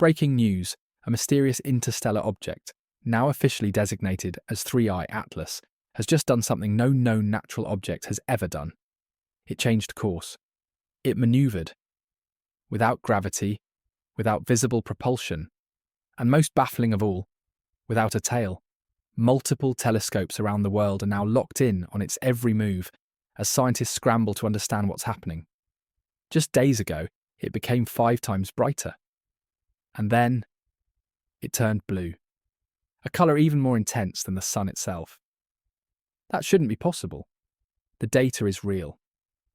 Breaking news, a mysterious interstellar object, now officially designated as 3I Atlas, has just done something no known natural object has ever done. It changed course. It maneuvered. Without gravity, without visible propulsion, and most baffling of all, without a tail. Multiple telescopes around the world are now locked in on its every move as scientists scramble to understand what's happening. Just days ago, it became 5 times brighter. And then, it turned blue, a colour even more intense than the sun itself. That shouldn't be possible. The data is real.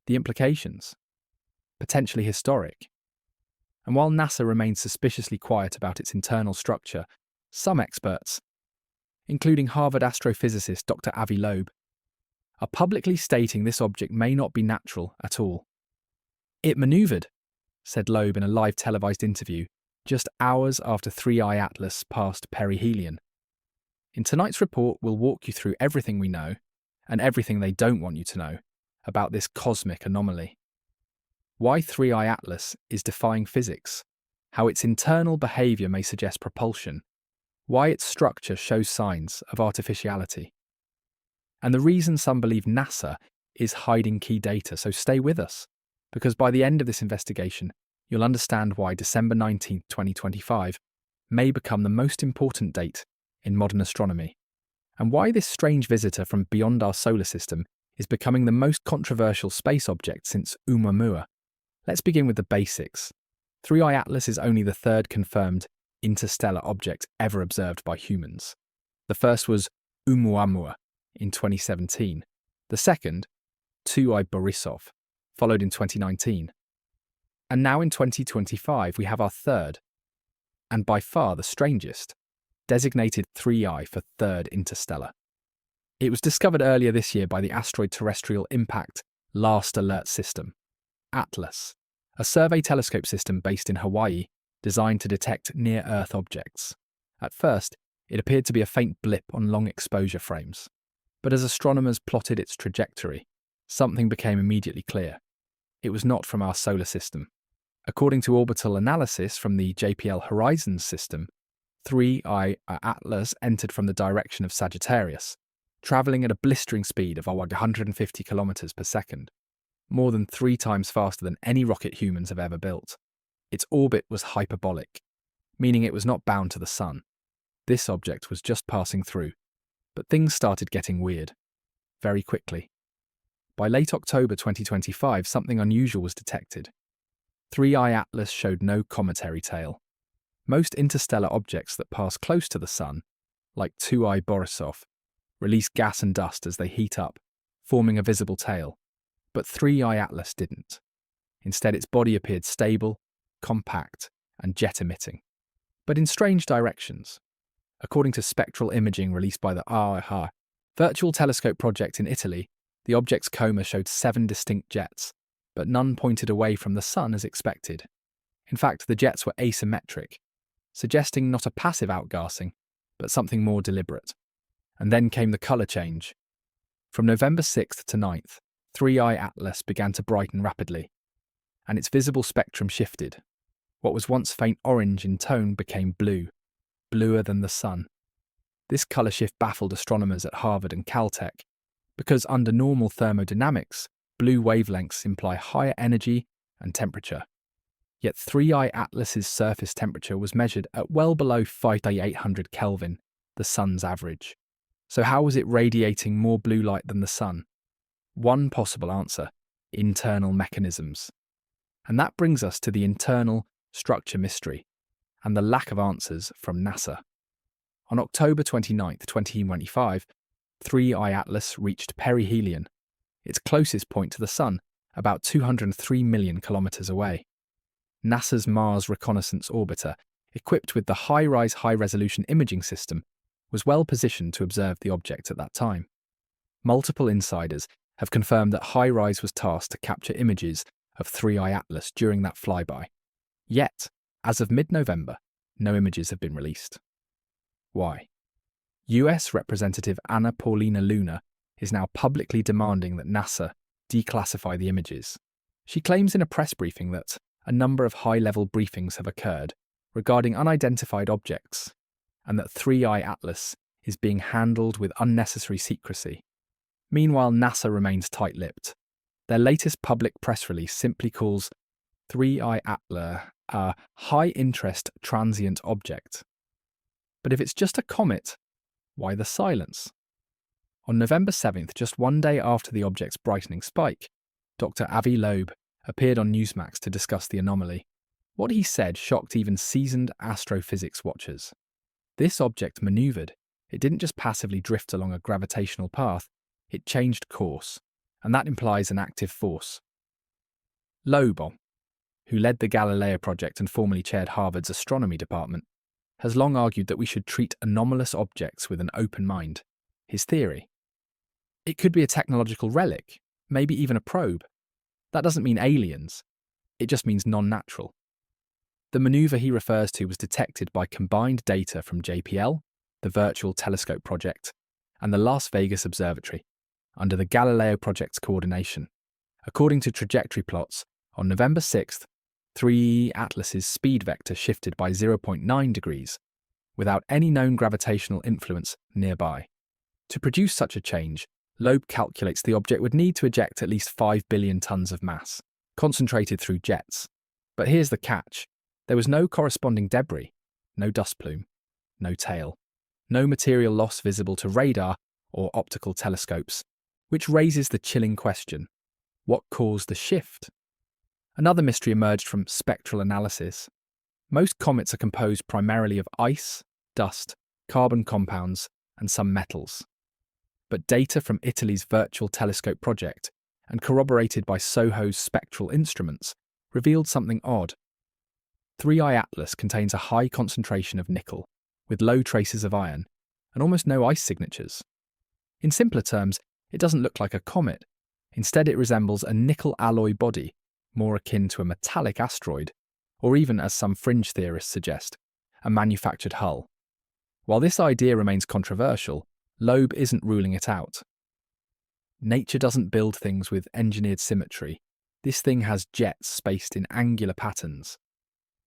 The implications, potentially historic. And while NASA remains suspiciously quiet about its internal structure, some experts, including Harvard astrophysicist Dr. Avi Loeb, are publicly stating this object may not be natural at all. It maneuvered, said Loeb in a live televised interview, just hours after 3I Atlas passed perihelion. In tonight's report, we'll walk you through everything we know, and everything they don't want you to know, about this cosmic anomaly. Why 3I Atlas is defying physics, how its internal behaviour may suggest propulsion, why its structure shows signs of artificiality, and the reason some believe NASA is hiding key data, so stay with us, because by the end of this investigation, you'll understand why December 19, 2025 may become the most important date in modern astronomy, and why this strange visitor from beyond our solar system is becoming the most controversial space object since Oumuamua. Let's begin with the basics. 3I Atlas is only the third confirmed interstellar object ever observed by humans. The first was Oumuamua in 2017. The second, 2I Borisov, followed in 2019. And now in 2025 we have our third, and by far the strangest, designated 3I for third interstellar. It was discovered earlier this year by the Asteroid Terrestrial Impact Last Alert System, ATLAS, a survey telescope system based in Hawaii designed to detect near-Earth objects. At first, it appeared to be a faint blip on long exposure frames. But as astronomers plotted its trajectory, something became immediately clear. It was not from our solar system. According to orbital analysis from the JPL Horizons system, 3I Atlas entered from the direction of Sagittarius, travelling at a blistering speed of 150 kilometers per second, more than 3 times faster than any rocket humans have ever built. Its orbit was hyperbolic, meaning it was not bound to the sun. This object was just passing through, but things started getting weird, very quickly. By late October 2025, something unusual was detected. 3I Atlas showed no cometary tail. Most interstellar objects that pass close to the sun, like 2I Borisov, release gas and dust as they heat up, forming a visible tail. But 3I Atlas didn't. Instead, its body appeared stable, compact, and jet-emitting, but in strange directions. According to spectral imaging released by the AIHA Virtual Telescope project in Italy, the object's coma showed 7 distinct jets, but none pointed away from the sun as expected. In fact, the jets were asymmetric, suggesting not a passive outgassing, but something more deliberate. And then came the colour change. From November 6th to 9th, 3I Atlas began to brighten rapidly, and its visible spectrum shifted. What was once faint orange in tone became blue, bluer than the sun. This colour shift baffled astronomers at Harvard and Caltech, because under normal thermodynamics, blue wavelengths imply higher energy and temperature. Yet 3I Atlas's surface temperature was measured at well below 5,800 Kelvin, the sun's average. So how was it radiating more blue light than the sun? One possible answer: internal mechanisms. And that brings us to the internal structure mystery and the lack of answers from NASA. On October 29, 2025, 3I Atlas reached perihelion, its closest point to the sun, about 203 million kilometers away. NASA's Mars Reconnaissance Orbiter, equipped with the high-rise high-resolution imaging system, was well positioned to observe the object at that time. Multiple insiders have confirmed that HiRISE was tasked to capture images of 3I Atlas during that flyby. Yet, as of mid-November, no images have been released. Why? US Representative Anna Paulina Luna is now publicly demanding that NASA declassify the images. She claims in a press briefing that a number of high-level briefings have occurred, regarding unidentified objects, and that 3i Atlas is being handled with unnecessary secrecy. Meanwhile, NASA remains tight-lipped. Their latest public press release simply calls 3i Atlas a high-interest transient object. But if it's just a comet, why the silence? On November 7th, just one day after the object's brightening spike, Dr. Avi Loeb appeared on Newsmax to discuss the anomaly. What he said shocked even seasoned astrophysics watchers. This object maneuvered. It didn't just passively drift along a gravitational path, it changed course, and that implies an active force. Loeb, who led the Galileo project and formerly chaired Harvard's astronomy department, has long argued that we should treat anomalous objects with an open mind. His theory: it could be a technological relic, maybe even a probe. That doesn't mean aliens. It just means non-natural. The maneuver he refers to was detected by combined data from JPL, the Virtual Telescope Project, and the Las Vegas Observatory, under the Galileo Project's coordination. According to trajectory plots, on November 6th, 3 Atlas's speed vector shifted by 0.9 degrees, without any known gravitational influence nearby. To produce such a change, Loeb calculates the object would need to eject at least 5 billion tons of mass, concentrated through jets. But here's the catch. There was no corresponding debris, no dust plume, no tail, no material loss visible to radar or optical telescopes, which raises the chilling question: what caused the shift? Another mystery emerged from spectral analysis. Most comets are composed primarily of ice, dust, carbon compounds, and some metals. But data from Italy's Virtual Telescope Project, and corroborated by SOHO's spectral instruments, revealed something odd. 3i Atlas contains a high concentration of nickel, with low traces of iron, and almost no ice signatures. In simpler terms, it doesn't look like a comet. Instead, it resembles a nickel alloy body, more akin to a metallic asteroid, or even, as some fringe theorists suggest, a manufactured hull. While this idea remains controversial, Loeb isn't ruling it out. Nature doesn't build things with engineered symmetry. This thing has jets spaced in angular patterns.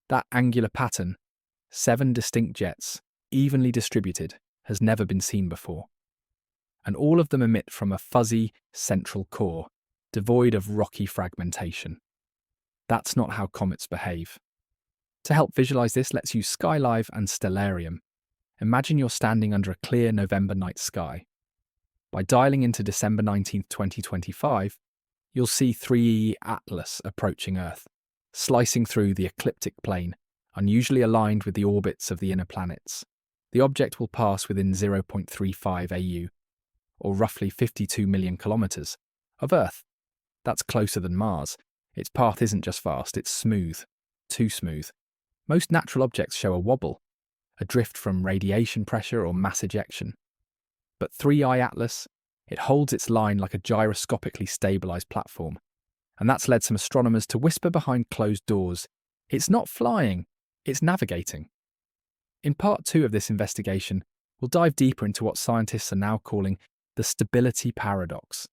That angular pattern, 7 distinct jets, evenly distributed, has never been seen before. And all of them emit from a fuzzy central core, devoid of rocky fragmentation. That's not how comets behave. To help visualize this, let's use Skylive and Stellarium. Imagine you're standing under a clear November night sky. By dialing into December 19, 2025, you'll see 3 Atlas approaching Earth, slicing through the ecliptic plane, unusually aligned with the orbits of the inner planets. The object will pass within 0.35 AU, or roughly 52 million kilometers, of Earth. That's closer than Mars. Its path isn't just fast, it's smooth. Too smooth. Most natural objects show a wobble, a drift from radiation pressure or mass ejection. But 3i Atlas, it holds its line like a gyroscopically stabilized platform. And that's led some astronomers to whisper behind closed doors, it's not flying, it's navigating. In part 2 of this investigation, we'll dive deeper into what scientists are now calling the stability paradox.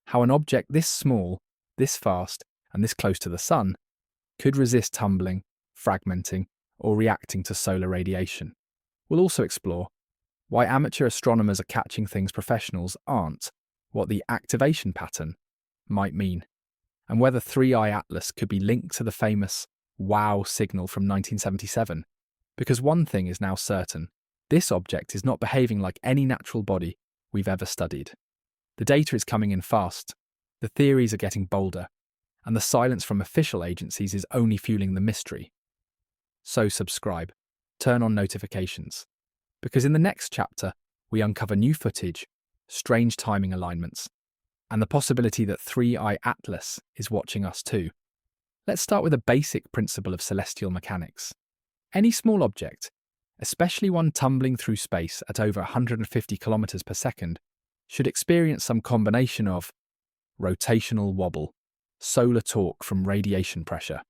How an object this small, this fast, and this close to the sun could resist tumbling, fragmenting, or reacting to solar radiation. We'll also explore why amateur astronomers are catching things professionals aren't, what the activation pattern might mean, and whether 3i Atlas could be linked to the famous WOW signal from 1977. Because one thing is now certain, this object is not behaving like any natural body we've ever studied. The data is coming in fast, the theories are getting bolder, and the silence from official agencies is only fueling the mystery. So subscribe, turn on notifications, because in the next chapter, we uncover new footage, strange timing alignments, and the possibility that 3i Atlas is watching us too. Let's start with a basic principle of celestial mechanics. Any small object, especially one tumbling through space at over 150 kilometers per second, should experience some combination of rotational wobble, solar torque from radiation pressure,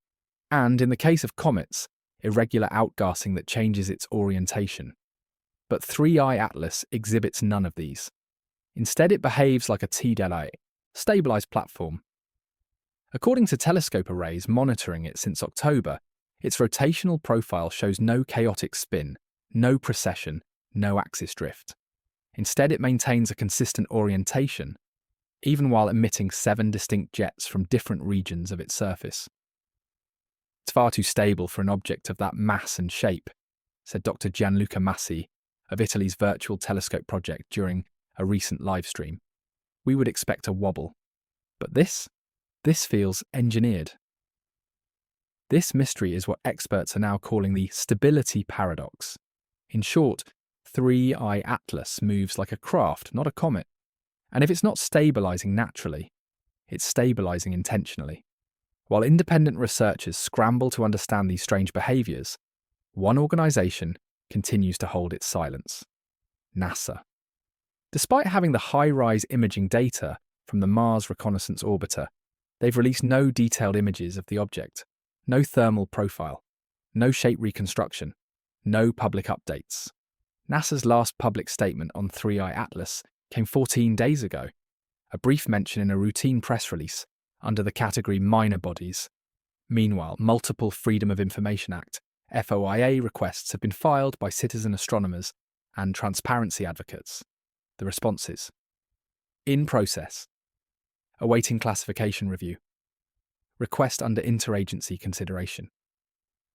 and, in the case of comets, irregular outgassing that changes its orientation. But 3i Atlas exhibits none of these. Instead, it behaves like a TDLI, stabilized platform. According to telescope arrays monitoring it since October, Its rotational profile shows no chaotic spin, no precession, no axis drift. Instead, it maintains a consistent orientation, even while emitting 7 distinct jets from different regions of its surface. It's far too stable for an object of that mass and shape, said Dr. Gianluca Massi of Italy's Virtual Telescope project during a recent live stream. We would expect a wobble. But this feels engineered. This mystery is what experts are now calling the stability paradox. In short, 3I Atlas moves like a craft, not a comet. And if it's not stabilizing naturally, it's stabilizing intentionally. While independent researchers scramble to understand these strange behaviors, one organization continues to hold its silence: NASA. Despite having the high-rise imaging data from the Mars Reconnaissance Orbiter, they've released no detailed images of the object, no thermal profile, no shape reconstruction, no public updates. NASA's last public statement on 3I Atlas came 14 days ago, a brief mention in a routine press release under the category Minor Bodies. Meanwhile, multiple Freedom of Information Act (FOIA) requests have been filed by citizen astronomers and transparency advocates. The responses: in process, awaiting classification review, request under interagency consideration.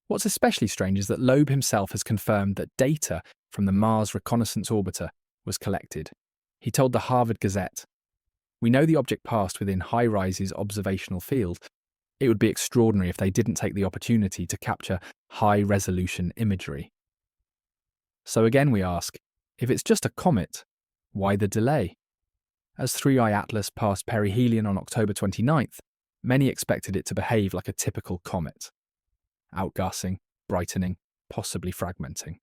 What's especially strange is that Loeb himself has confirmed that data from the Mars Reconnaissance Orbiter was collected. He told the Harvard Gazette, "We know the object passed within HiRISE's observational field. It would be extraordinary if they didn't take the opportunity to capture high-resolution imagery." So again we ask, if it's just a comet, why the delay? As 3I Atlas passed perihelion on October 29th, many expected it to behave like a typical comet: outgassing, brightening, possibly fragmenting.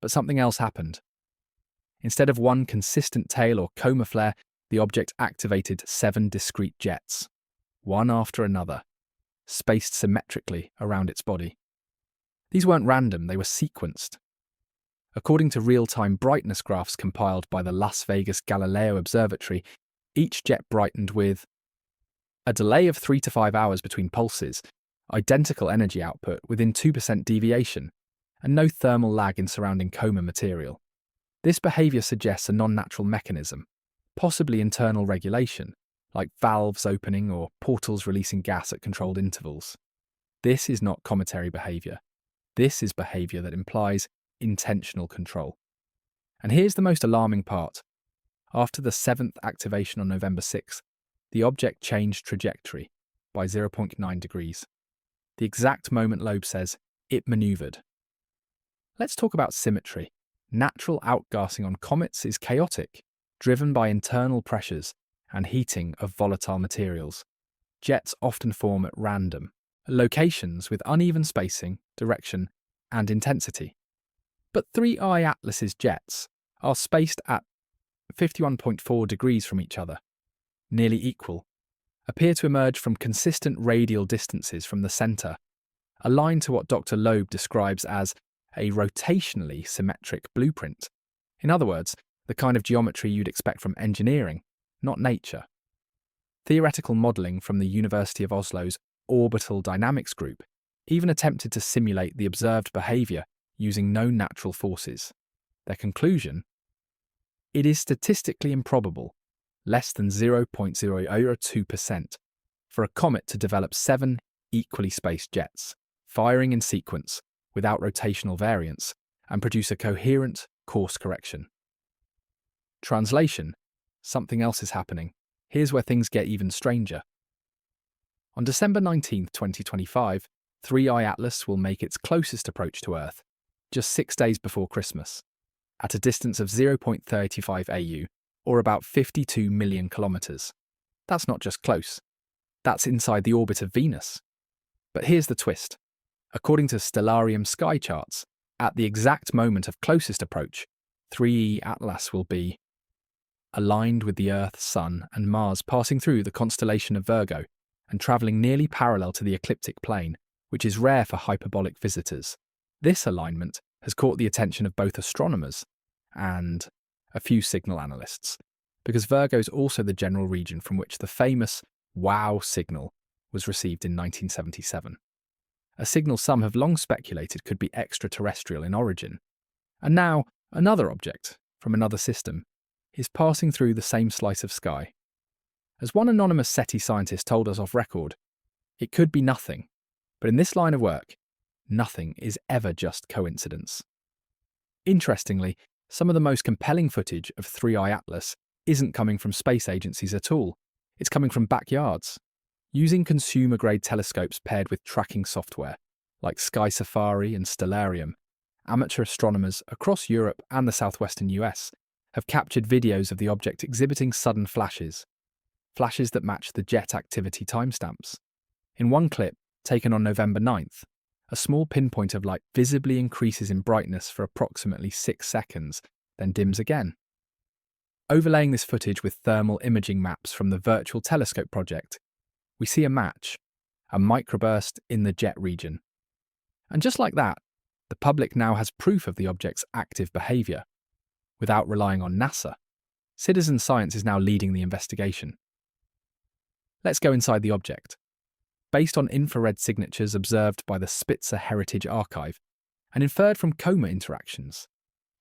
But something else happened. Instead of one consistent tail or coma flare, the object activated 7 discrete jets, one after another, spaced symmetrically around its body. These weren't random, they were sequenced. According to real-time brightness graphs compiled by the Las Vegas Galileo Observatory, each jet brightened with a delay of 3 to 5 hours between pulses, identical energy output within 2% deviation, and no thermal lag in surrounding coma material. This behavior suggests a non-natural mechanism, possibly internal regulation, like valves opening or portals releasing gas at controlled intervals. This is not cometary behavior. This is behavior that implies intentional control. And here's the most alarming part. After the 7th activation on November 6th, the object changed trajectory by 0.9 degrees. The exact moment Loeb says it maneuvered. Let's talk about symmetry. Natural outgassing on comets is chaotic, driven by internal pressures and heating of volatile materials. Jets often form at random locations with uneven spacing, direction, and intensity. But 3I Atlas's jets are spaced at 51.4 degrees from each other, nearly equal, appear to emerge from consistent radial distances from the centre, aligned to what Dr. Loeb describes as a rotationally symmetric blueprint. In other words, the kind of geometry you'd expect from engineering, not nature. Theoretical modelling from the University of Oslo's Orbital Dynamics Group even attempted to simulate the observed behaviour using known natural forces. Their conclusion: it is statistically improbable, less than 0.002%, for a comet to develop 7 equally spaced jets, firing in sequence without rotational variance, and produce a coherent course correction. Translation: something else is happening. Here's where things get even stranger. On December 19, 2025, 3I Atlas will make its closest approach to Earth, just 6 days before Christmas, at a distance of 0.35 AU, or about 52 million kilometres. That's not just close, that's inside the orbit of Venus. But here's the twist. According to Stellarium sky charts, at the exact moment of closest approach, 3I Atlas will be aligned with the Earth, Sun, and Mars, passing through the constellation of Virgo and travelling nearly parallel to the ecliptic plane, which is rare for hyperbolic visitors. This alignment has caught the attention of both astronomers and a few signal analysts, because Virgo is also the general region from which the famous WOW signal was received in 1977. a signal some have long speculated could be extraterrestrial in origin. And now, another object, from another system, is passing through the same slice of sky. As one anonymous SETI scientist told us off record, it could be nothing, but in this line of work, nothing is ever just coincidence. Interestingly, some of the most compelling footage of 3i Atlas isn't coming from space agencies at all. It's coming from backyards. Using consumer-grade telescopes paired with tracking software, like Sky Safari and Stellarium, amateur astronomers across Europe and the southwestern US have captured videos of the object exhibiting sudden flashes that match the jet activity timestamps. In one clip, taken on November 9th, a small pinpoint of light visibly increases in brightness for approximately 6 seconds, then dims again. Overlaying this footage with thermal imaging maps from the Virtual Telescope project, we see a match, a microburst in the jet region. And just like that, the public now has proof of the object's active behaviour. Without relying on NASA, citizen science is now leading the investigation. Let's go inside the object. Based on infrared signatures observed by the Spitzer Heritage Archive and inferred from coma interactions,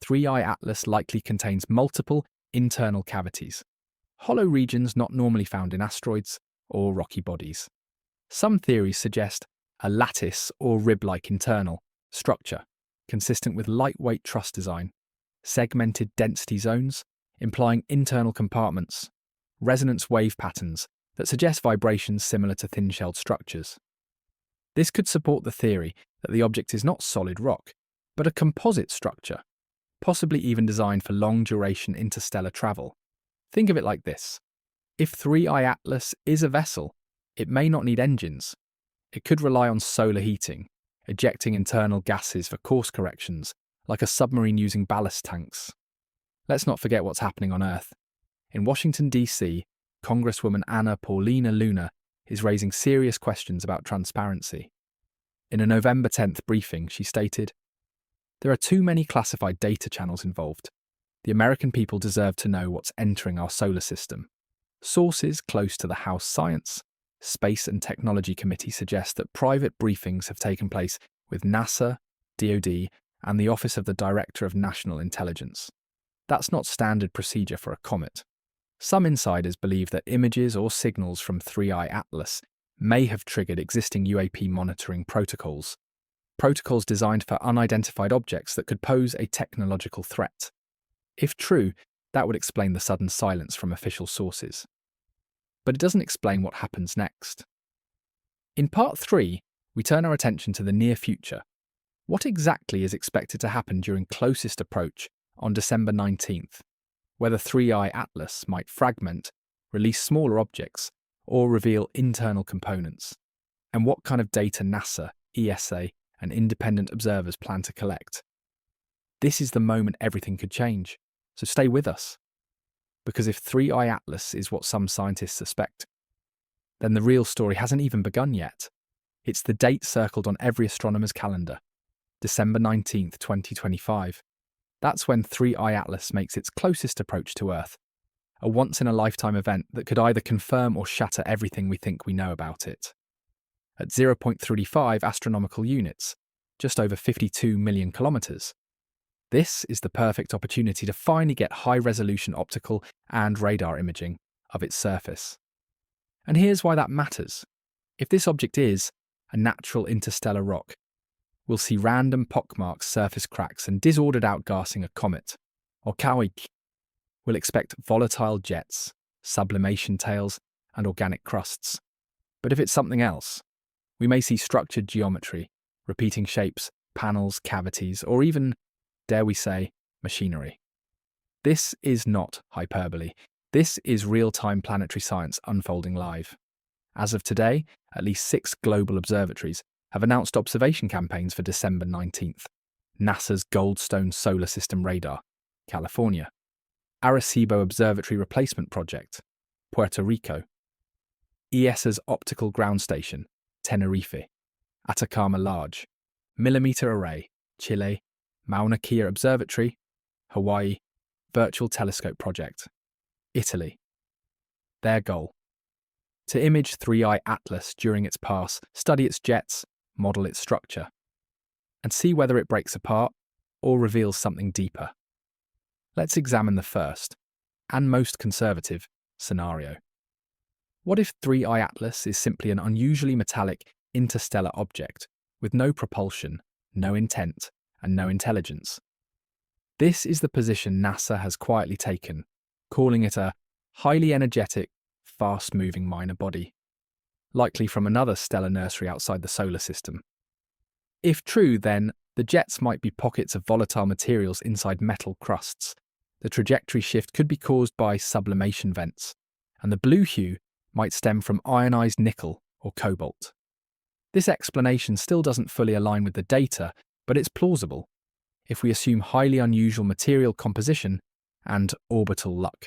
3i Atlas likely contains multiple internal cavities, hollow regions not normally found in asteroids or rocky bodies. Some theories suggest a lattice or rib-like internal structure, consistent with lightweight truss design, segmented density zones, implying internal compartments, resonance wave patterns that suggest vibrations similar to thin-shelled structures. This could support the theory that the object is not solid rock, but a composite structure, possibly even designed for long-duration interstellar travel. Think of it like this. If 3i Atlas is a vessel, it may not need engines. It could rely on solar heating, ejecting internal gases for course corrections, like a submarine using ballast tanks. Let's not forget what's happening on Earth. In Washington, D.C., Congresswoman Anna Paulina Luna is raising serious questions about transparency. In a November 10th briefing, she stated, "There are too many classified data channels involved. The American people deserve to know what's entering our solar system. Sources close to the House Science, Space and Technology Committee suggest that private briefings have taken place with NASA, DoD, and the Office of the Director of National Intelligence. That's not standard procedure for a comet. Some insiders believe that images or signals from 3i Atlas may have triggered existing UAP monitoring protocols designed for unidentified objects that could pose a technological threat. If true, that would explain the sudden silence from official sources. But it doesn't explain what happens next. In Part 3, we turn our attention to the near future. What exactly is expected to happen during closest approach on December 19th? Whether 3i Atlas might fragment, release smaller objects, or reveal internal components, and what kind of data NASA, ESA, and independent observers plan to collect. This is the moment everything could change, so stay with us. Because if 3i Atlas is what some scientists suspect, then the real story hasn't even begun yet. It's the date circled on every astronomer's calendar, December 19th, 2025. That's when 3i Atlas makes its closest approach to Earth, a once-in-a-lifetime event that could either confirm or shatter everything we think we know about it. At 0.35 astronomical units, just over 52 million kilometres, this is the perfect opportunity to finally get high-resolution optical and radar imaging of its surface. And here's why that matters. If this object is a natural interstellar rock, we'll see random pockmarks, surface cracks, and disordered outgassing a comet, or Kawik. We'll expect volatile jets, sublimation tails, and organic crusts. But if it's something else, we may see structured geometry, repeating shapes, panels, cavities, or even, dare we say, machinery. This is not hyperbole. This is real-time planetary science unfolding live. As of today, at least 6 global observatories have announced observation campaigns for December 19th. NASA's Goldstone Solar System Radar, California. Arecibo Observatory Replacement Project, Puerto Rico. ESA's Optical Ground Station, Tenerife. Atacama Large. Millimeter Array, Chile. Mauna Kea Observatory, Hawaii. Virtual Telescope Project, Italy. Their goal: to image 3i Atlas during its pass, study its jets, model its structure, and see whether it breaks apart or reveals something deeper. Let's examine the first, and most conservative, scenario. What if 3I Atlas is simply an unusually metallic interstellar object with no propulsion, no intent, and no intelligence? This is the position NASA has quietly taken, calling it a highly energetic, fast-moving minor body, likely from another stellar nursery outside the solar system. If true, then the jets might be pockets of volatile materials inside metal crusts. The trajectory shift could be caused by sublimation vents, and the blue hue might stem from ionized nickel or cobalt. This explanation still doesn't fully align with the data, but it's plausible if we assume highly unusual material composition and orbital luck.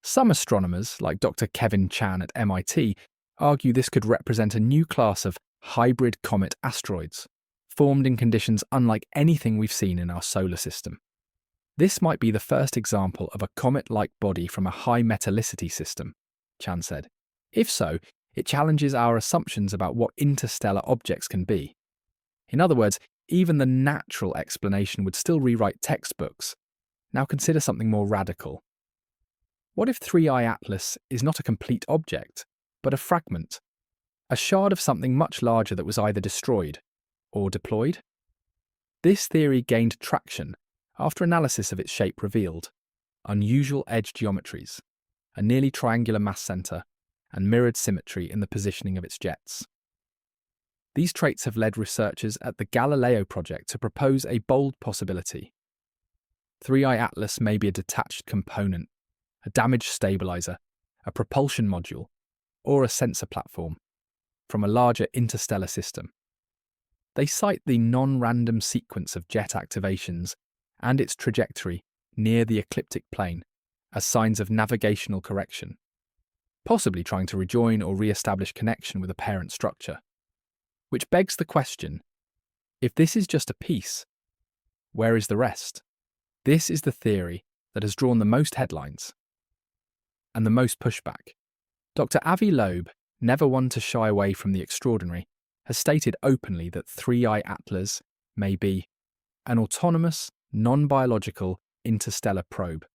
Some astronomers, like Dr. Kevin Chan at MIT, argue this could represent a new class of hybrid comet asteroids, formed in conditions unlike anything we've seen in our solar system. This might be the first example of a comet-like body from a high metallicity system, Chan said. If so, it challenges our assumptions about what interstellar objects can be. In other words, even the natural explanation would still rewrite textbooks. Now consider something more radical. What if 3I Atlas is not a complete object, but a fragment? A shard of something much larger that was either destroyed or deployed? This theory gained traction after analysis of its shape revealed unusual edge geometries, a nearly triangular mass center, and mirrored symmetry in the positioning of its jets. These traits have led researchers at the Galileo project to propose a bold possibility. 3I Atlas may be a detached component, a damaged stabilizer, a propulsion module, or a sensor platform from a larger interstellar system. They cite the non-random sequence of jet activations and its trajectory near the ecliptic plane as signs of navigational correction, possibly trying to rejoin or re-establish connection with a parent structure. Which begs the question, if this is just a piece, where is the rest? This is the theory that has drawn the most headlines and the most pushback. Dr. Avi Loeb, never one to shy away from the extraordinary, has stated openly that 3I Atlas may be an autonomous, non-biological interstellar probe,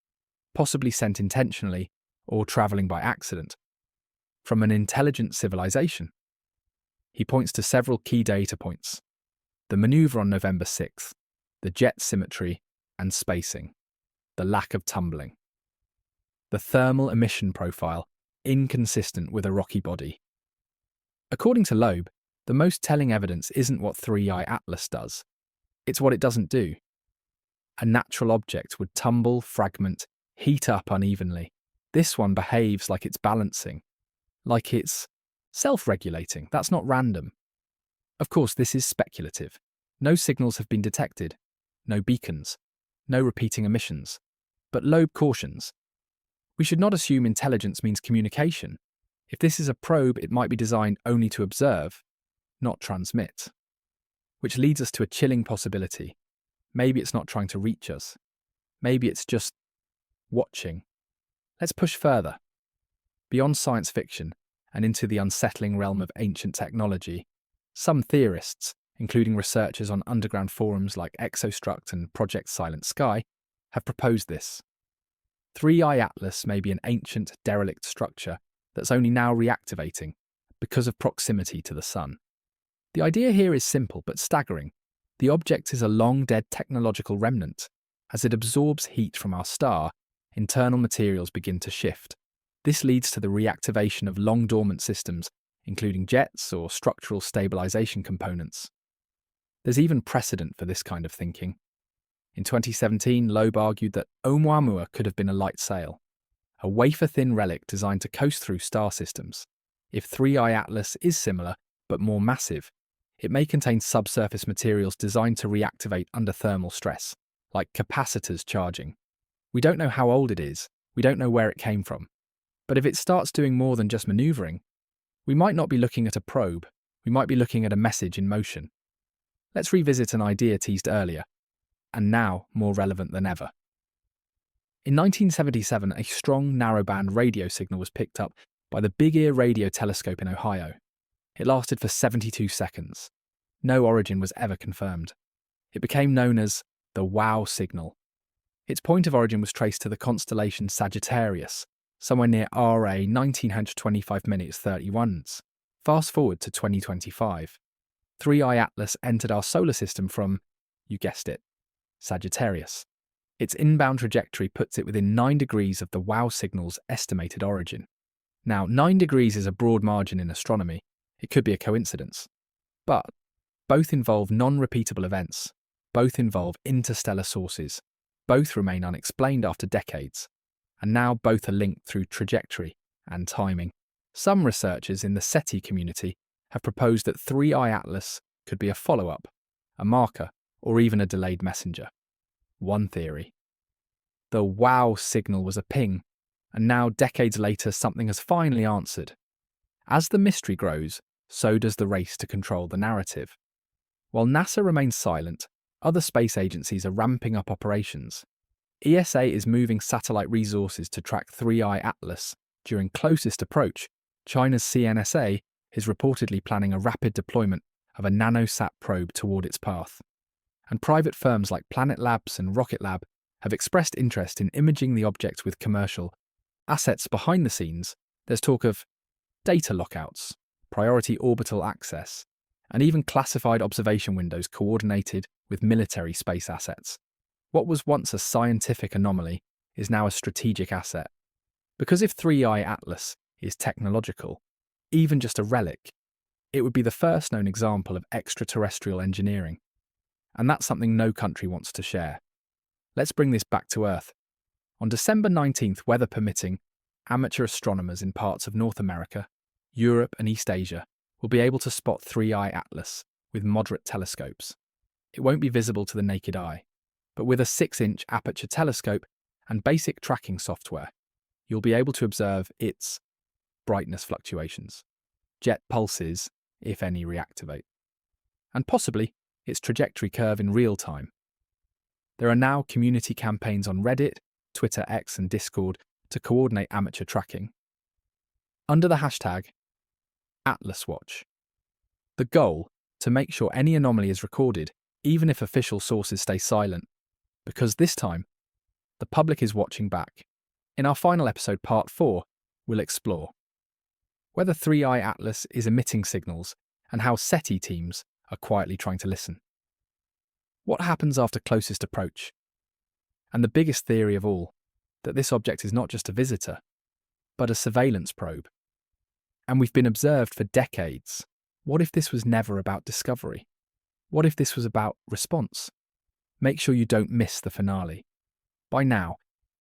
possibly sent intentionally or travelling by accident, from an intelligent civilization. He points to several key data points: the manoeuvre on November 6th, the jet symmetry and spacing, the lack of tumbling, the thermal emission profile, inconsistent with a rocky body. According to Loeb, the most telling evidence isn't what 3I Atlas does, it's what it doesn't do. A natural object would tumble, fragment, heat up unevenly. This one behaves like it's balancing, like it's self-regulating. That's not random. Of course, this is speculative. No signals have been detected, no beacons, no repeating emissions. But Loeb cautions, we should not assume intelligence means communication. If this is a probe, it might be designed only to observe, not transmit. Which leads us to a chilling possibility. Maybe it's not trying to reach us. Maybe it's just watching. Let's push further. Beyond science fiction and into the unsettling realm of ancient technology, some theorists, including researchers on underground forums like Exostruct and Project Silent Sky, have proposed this. 3I Atlas may be an ancient, derelict structure that's only now reactivating because of proximity to the Sun. The idea here is simple but staggering. The object is a long-dead technological remnant. As it absorbs heat from our star, internal materials begin to shift. This leads to the reactivation of long-dormant systems, including jets or structural stabilization components. There's even precedent for this kind of thinking. In 2017, Loeb argued that Oumuamua could have been a light sail, a wafer-thin relic designed to coast through star systems. If 3I Atlas is similar, but more massive, it may contain subsurface materials designed to reactivate under thermal stress, like capacitors charging. We don't know how old it is, we don't know where it came from. But if it starts doing more than just manoeuvring, we might not be looking at a probe, we might be looking at a message in motion. Let's revisit an idea teased earlier, and now more relevant than ever. In 1977, a strong narrowband radio signal was picked up by the Big Ear Radio Telescope in Ohio. It lasted for 72 seconds. no origin was ever confirmed. It became known as the WOW signal. Its point of origin was traced to the constellation Sagittarius, somewhere near RA 1925 minutes 31. Fast forward to 2025. 3i Atlas entered our solar system from, you guessed it, Sagittarius. Its inbound trajectory puts it within 9 degrees of the WOW signal's estimated origin. Now, 9 degrees is a broad margin in astronomy. It could be a coincidence. But both involve non-repeatable events. Both involve interstellar sources. Both remain unexplained after decades. And now both are linked through trajectory and timing. Some researchers in the SETI community have proposed that 3i Atlas could be a follow-up, a marker, or even a delayed messenger. One theory. The WOW signal was a ping, and now decades later something has finally answered. As the mystery grows, so does the race to control the narrative. While NASA remains silent, other space agencies are ramping up operations. ESA is moving satellite resources to track 3i Atlas. During closest approach, China's CNSA is reportedly planning a rapid deployment of a nanosat probe toward its path. And private firms like Planet Labs and Rocket Lab have expressed interest in imaging the object with commercial assets behind the scenes. There's talk of data lockouts, priority orbital access, and even classified observation windows coordinated with military space assets. What was once a scientific anomaly is now a strategic asset. Because if 3i Atlas is technological, even just a relic, it would be the first known example of extraterrestrial engineering. And that's something no country wants to share. Let's bring this back to Earth. On December 19th, weather permitting, amateur astronomers in parts of North America, Europe and East Asia will be able to spot 3i Atlas with moderate telescopes. It won't be visible to the naked eye, but with a 6-inch aperture telescope and basic tracking software, you'll be able to observe its brightness fluctuations, jet pulses, if any reactivate, and possibly its trajectory curve in real time. There are now community campaigns on Reddit, Twitter X and Discord to coordinate amateur tracking. Under the hashtag AtlasWatch. The goal, to make sure any anomaly is recorded, even if official sources stay silent, because this time, the public is watching back. In our final episode, Part 4, we'll explore whether 3i Atlas is emitting signals and how SETI teams are quietly trying to listen. What happens after closest approach? And the biggest theory of all, that this object is not just a visitor, but a surveillance probe. And we've been observed for decades. What if this was never about discovery? What if this was about response? Make sure you don't miss the finale. By now,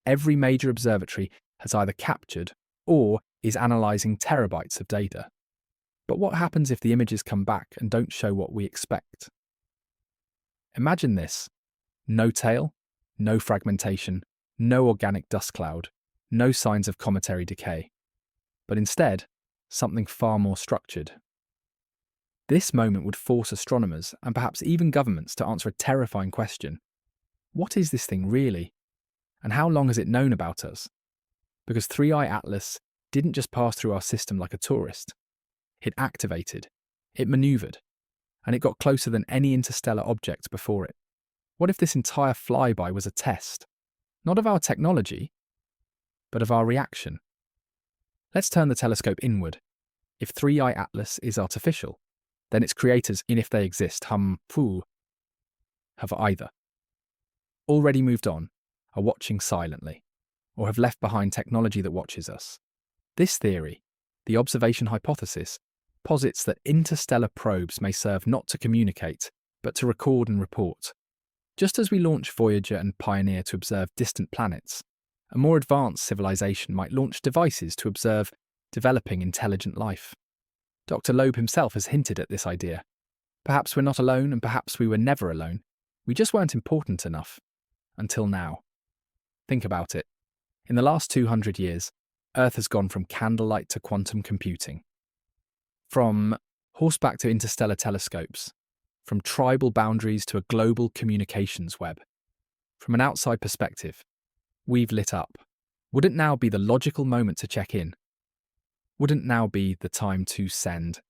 every major observatory has either captured or is analysing terabytes of data. But what happens if the images come back and don't show what we expect? Imagine this. No tail, no fragmentation, no organic dust cloud, no signs of cometary decay. But instead, something far more structured. This moment would force astronomers and perhaps even governments to answer a terrifying question. What is this thing really? And how long has it known about us? Because 3i Atlas didn't just pass through our system like a tourist. It activated, it manoeuvred, and it got closer than any interstellar object before it. What if this entire flyby was a test, not of our technology, but of our reaction? Let's turn the telescope inward. If 3i Atlas is artificial, then its creators, in if they exist, have either already moved on, are watching silently, or have left behind technology that watches us. This theory, the observation hypothesis, posits that interstellar probes may serve not to communicate, but to record and report. Just as we launch Voyager and Pioneer to observe distant planets, a more advanced civilization might launch devices to observe developing intelligent life. Dr. Loeb himself has hinted at this idea. Perhaps we're not alone, and perhaps we were never alone. We just weren't important enough. Until now. Think about it. In the last 200 years, Earth has gone from candlelight to quantum computing. From horseback to interstellar telescopes. From tribal boundaries to a global communications web. From an outside perspective, we've lit up. Wouldn't now be the logical moment to check in? Wouldn't now be the time to send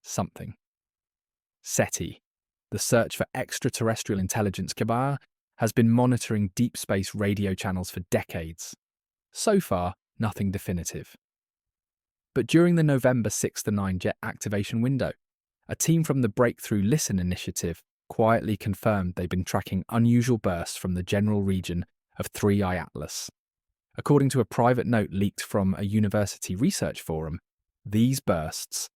something? SETI, the Search for Extraterrestrial Intelligence KBAR, has been monitoring deep space radio channels for decades. So far, nothing definitive. But during the November 6 to 9 jet activation window, a team from the Breakthrough Listen initiative quietly confirmed they'd been tracking unusual bursts from the general region of 3I Atlas. According to a private note leaked from a university research forum, these bursts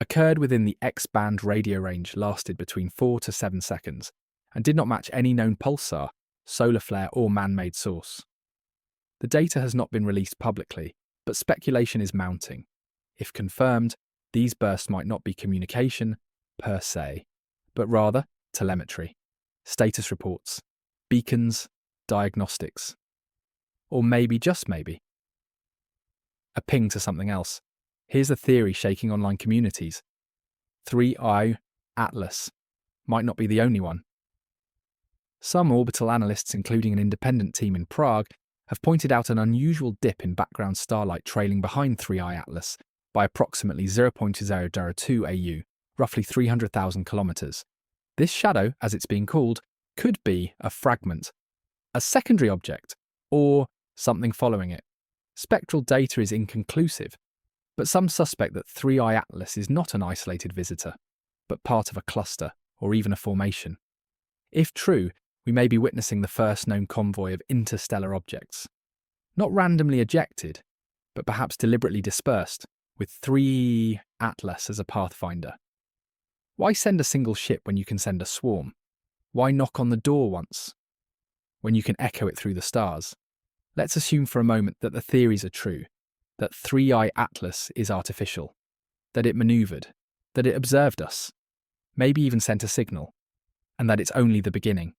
occurred within the X-band radio range, lasted between 4 to 7 seconds, and did not match any known pulsar, solar flare, or man-made source. The data has not been released publicly, but speculation is mounting. If confirmed, these bursts might not be communication per se, but rather telemetry, status reports, beacons, diagnostics. Or maybe, just maybe, a ping to something else. Here's a theory shaking online communities. 3I Atlas might not be the only one. Some orbital analysts, including an independent team in Prague, have pointed out an unusual dip in background starlight trailing behind 3I Atlas by approximately 0.002 AU, roughly 300,000 kilometers. This shadow, as it's being called, could be a fragment, a secondary object, or something following it. Spectral data is inconclusive, but some suspect that 3I Atlas is not an isolated visitor, but part of a cluster, or even a formation. If true, we may be witnessing the first known convoy of interstellar objects. Not randomly ejected, but perhaps deliberately dispersed, with 3 Atlas as a pathfinder. Why send a single ship when you can send a swarm? Why knock on the door once, when you can echo it through the stars? Let's assume for a moment that the theories are true, that 3I Atlas is artificial, that it maneuvered, that it observed us, maybe even sent a signal, and that it's only the beginning.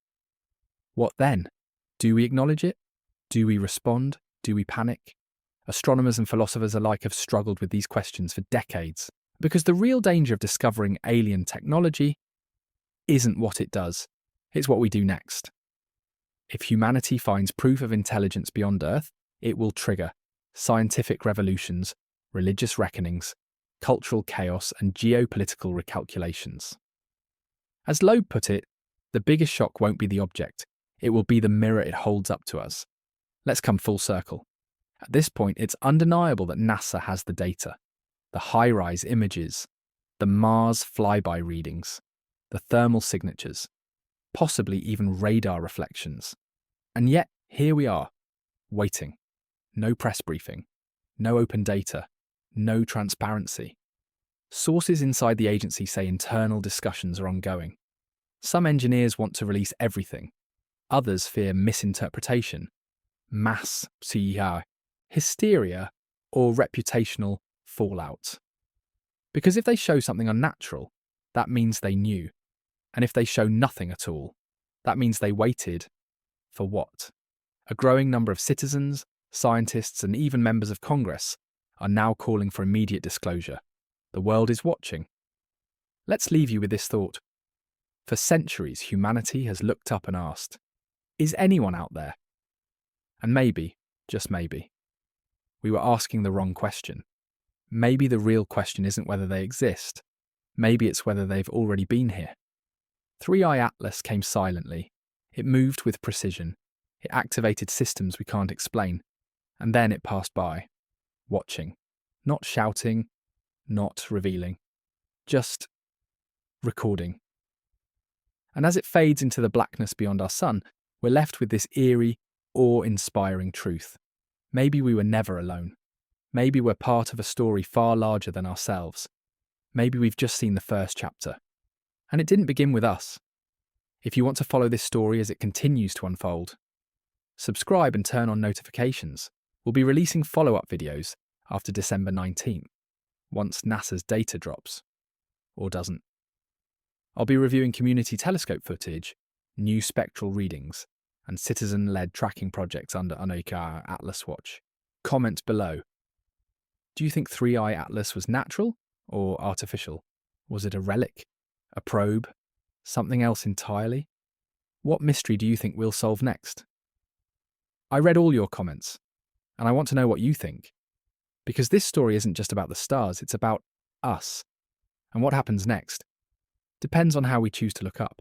What then? Do we acknowledge it? Do we respond? Do we panic? Astronomers and philosophers alike have struggled with these questions for decades, because the real danger of discovering alien technology isn't what it does, it's what we do next. If humanity finds proof of intelligence beyond Earth, it will trigger scientific revolutions, religious reckonings, cultural chaos, and geopolitical recalculations. As Loeb put it, the biggest shock won't be the object, it will be the mirror it holds up to us. Let's come full circle. At this point, it's undeniable that NASA has the data, the high-rise images, the Mars flyby readings, the thermal signatures, possibly even radar reflections. And yet, here we are, waiting. No press briefing, no open data, no transparency. Sources inside the agency say internal discussions are ongoing. Some engineers want to release everything. Others fear misinterpretation, mass hysteria, or reputational fallout. Because if they show something unnatural, that means they knew. And if they show nothing at all, that means they waited for what? A growing number of citizens, scientists, and even members of Congress are now calling for immediate disclosure. The world is watching. Let's leave you with this thought. For centuries, humanity has looked up and asked, is anyone out there? And maybe, just maybe, we were asking the wrong question. Maybe the real question isn't whether they exist. Maybe it's whether they've already been here. 3I Atlas came silently. It moved with precision. It activated systems we can't explain. And then it passed by, watching, not shouting, not revealing, just recording. And as it fades into the blackness beyond our sun, we're left with this eerie, awe-inspiring truth. Maybe we were never alone. Maybe we're part of a story far larger than ourselves. Maybe we've just seen the first chapter. And it didn't begin with us. If you want to follow this story as it continues to unfold, subscribe and turn on notifications. We'll be releasing follow-up videos after December 19th, once NASA's data drops. Or doesn't. I'll be reviewing community telescope footage, new spectral readings, and citizen-led tracking projects under 3I Atlas Watch. Comment below. Do you think 3I Atlas was natural or artificial? Was it a relic? A probe? Something else entirely? What mystery do you think we'll solve next? I read all your comments, and I want to know what you think. Because this story isn't just about the stars, it's about us. And what happens next? depends on how we choose to look up.